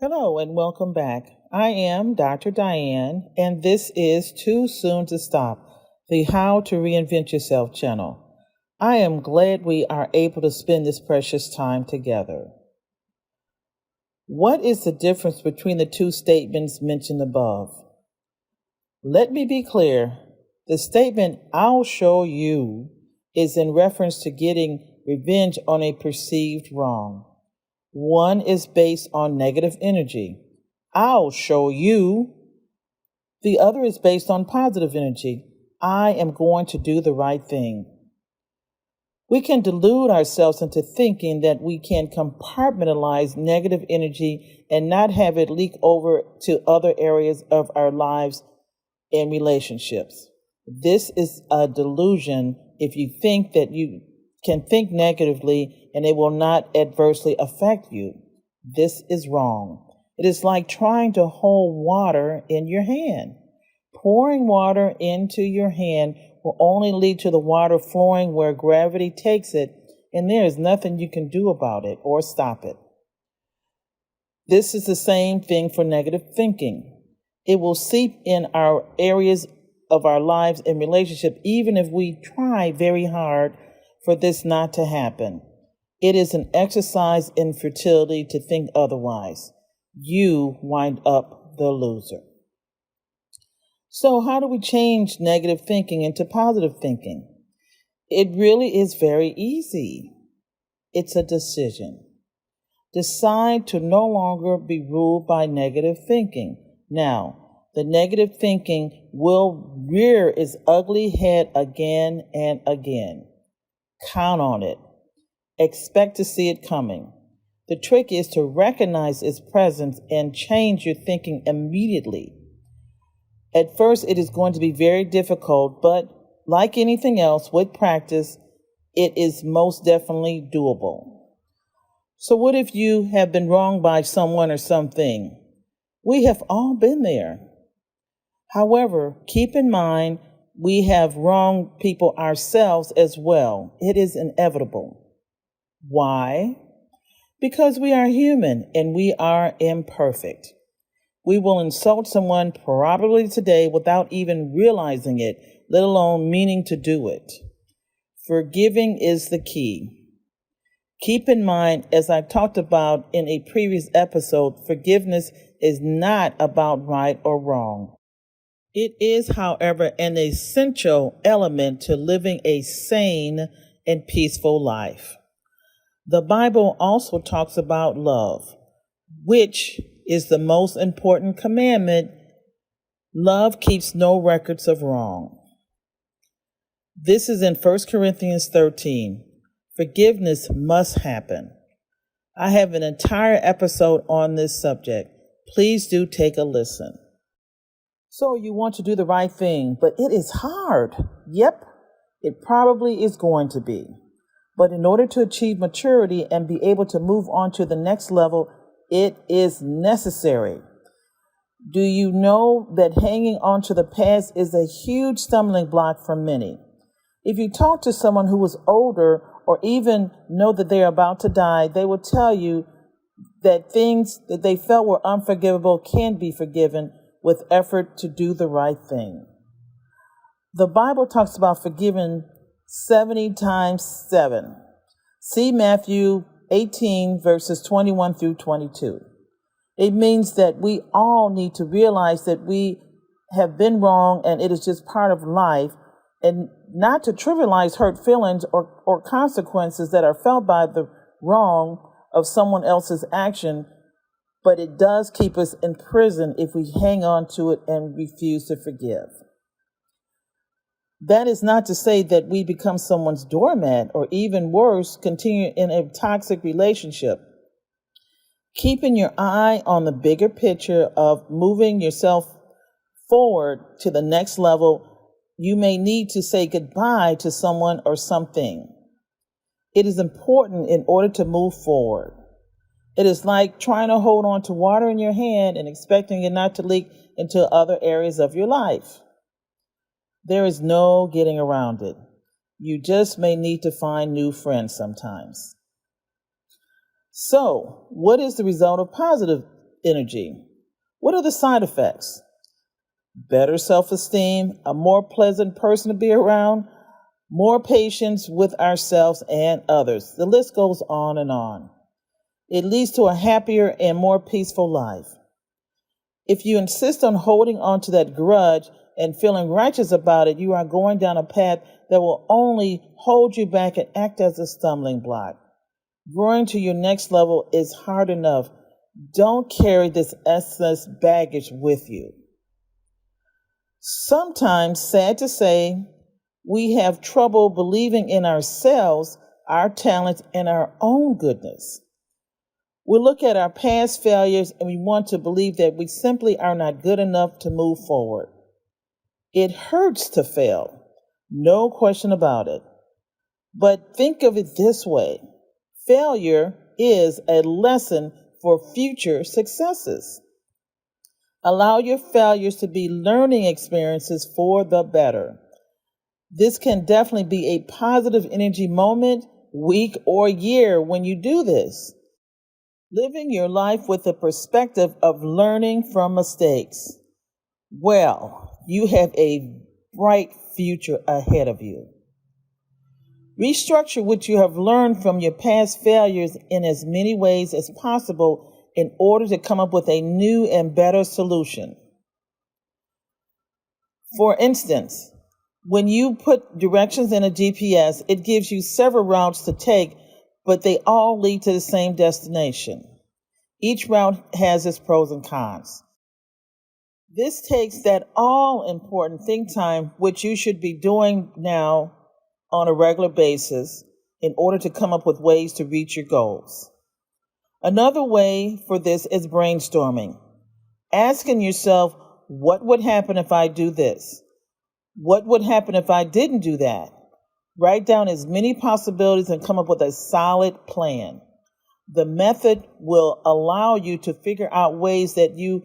Hello and welcome back. I am Dr. Diane, and this is Too Soon to Stop, the How to Reinvent Yourself channel. I am glad we are able to spend this precious time together. What is the difference between the two statements mentioned above? Let me be clear. The statement, "I'll show you," is in reference to getting revenge on a perceived wrong. One is based on negative energy. "I'll show you." The other is based on positive energy. "I am going to do the right thing." We can delude ourselves into thinking that we can compartmentalize negative energy and not have it leak over to other areas of our lives and relationships. This is a delusion if you think that you can think negatively and it will not adversely affect you. This is wrong. It is like trying to hold water in your hand. Pouring water into your hand will only lead to the water flowing where gravity takes it, and there is nothing you can do about it or stop it. This is the same thing for negative thinking. It will seep in our areas of our lives and relationship even if we try very hard for this not to happen. It is an exercise in futility to think otherwise. You wind up the loser. So how do we change negative thinking into positive thinking? It really is very easy. It's a decision. Decide to no longer be ruled by negative thinking. Now, the negative thinking will rear its ugly head again and again. Count on it. Expect to see it coming. The trick is to recognize its presence and change your thinking immediately. At first, it is going to be very difficult, but like anything else, with practice, it is most definitely doable. So what if you have been wronged by someone or something? We have all been there. However, keep in mind, we have wronged people ourselves as well. It is inevitable. Why? Because we are human and we are imperfect. We will insult someone probably today without even realizing it, let alone meaning to do it. Forgiving is the key. Keep in mind, as I talked about in a previous episode, forgiveness is not about right or wrong. It is, however, an essential element to living a sane and peaceful life. The Bible also talks about love, which is the most important commandment. Love keeps no records of wrong. This is in 1 Corinthians 13. Forgiveness must happen. I have an entire episode on this subject. Please do take a listen. So you want to do the right thing, but it is hard. Yep, it probably is going to be. But in order to achieve maturity and be able to move on to the next level, it is necessary. Do you know that hanging on to the past is a huge stumbling block for many? If you talk to someone who was older or even know that they are about to die, they will tell you that things that they felt were unforgivable can be forgiven with effort to do the right thing. The Bible talks about forgiving 70 times 7. See Matthew 18 verses 21 through 22. It means that we all need to realize that we have been wrong and it is just part of life, and not to trivialize hurt feelings or consequences that are felt by the wrong of someone else's action, but it does keep us in prison if we hang on to it and refuse to forgive. That is not to say that we become someone's doormat or even worse, continue in a toxic relationship. Keeping your eye on the bigger picture of moving yourself forward to the next level, you may need to say goodbye to someone or something. It is important in order to move forward. It is like trying to hold on to water in your hand and expecting it not to leak into other areas of your life. There is no getting around it. You just may need to find new friends sometimes. So, what is the result of positive energy. What are the side effects? Better self-esteem, a more pleasant person to be around, more patience with ourselves and others. The list goes on and on. It leads to a happier and more peaceful life. If you insist on holding on to that grudge and feeling righteous about it, you are going down a path that will only hold you back and act as a stumbling block. Growing to your next level is hard enough. Don't carry this excess baggage with you. Sometimes, sad to say, we have trouble believing in ourselves, our talents, and our own goodness. We look at our past failures and we want to believe that we simply are not good enough to move forward. It hurts to fail, no question about it. But think of it this way. Failure is a lesson for future successes. Allow your failures to be learning experiences for the better. This can definitely be a positive energy moment, week, or year when you do this. Living your life with the perspective of learning from mistakes. Well, you have a bright future ahead of you. Restructure what you have learned from your past failures in as many ways as possible in order to come up with a new and better solution. For instance, when you put directions in a GPS, it gives you several routes to take, but they all lead to the same destination. Each route has its pros and cons. This takes that all-important think time, which you should be doing now on a regular basis, in order to come up with ways to reach your goals. Another way for this is brainstorming. Asking yourself, what would happen if I do this? What would happen if I didn't do that? Write down as many possibilities and come up with a solid plan. The method will allow you to figure out ways that you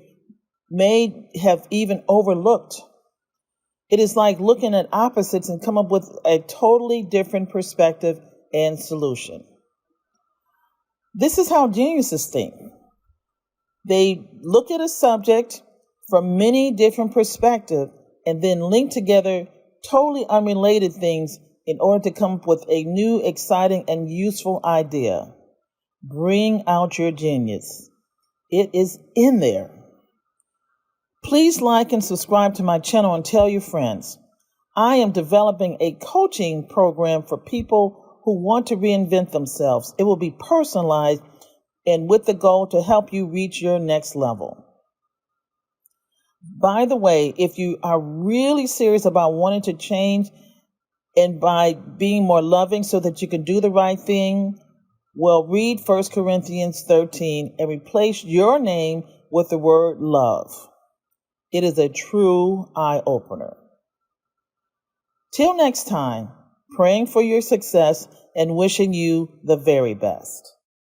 may have even overlooked. It is like looking at opposites and come up with a totally different perspective and solution. This is how geniuses think. They look at a subject from many different perspectives and then link together totally unrelated things in order to come up with a new, exciting, and useful idea. Bring out your genius. It is in there. Please like and subscribe to my channel and tell your friends. I am developing a coaching program for people who want to reinvent themselves. It will be personalized and with the goal to help you reach your next level. By the way, if you are really serious about wanting to change and by being more loving so that you can do the right thing, well, read 1 Corinthians 13 and replace your name with the word love. It is a true eye-opener. Till next time, praying for your success and wishing you the very best.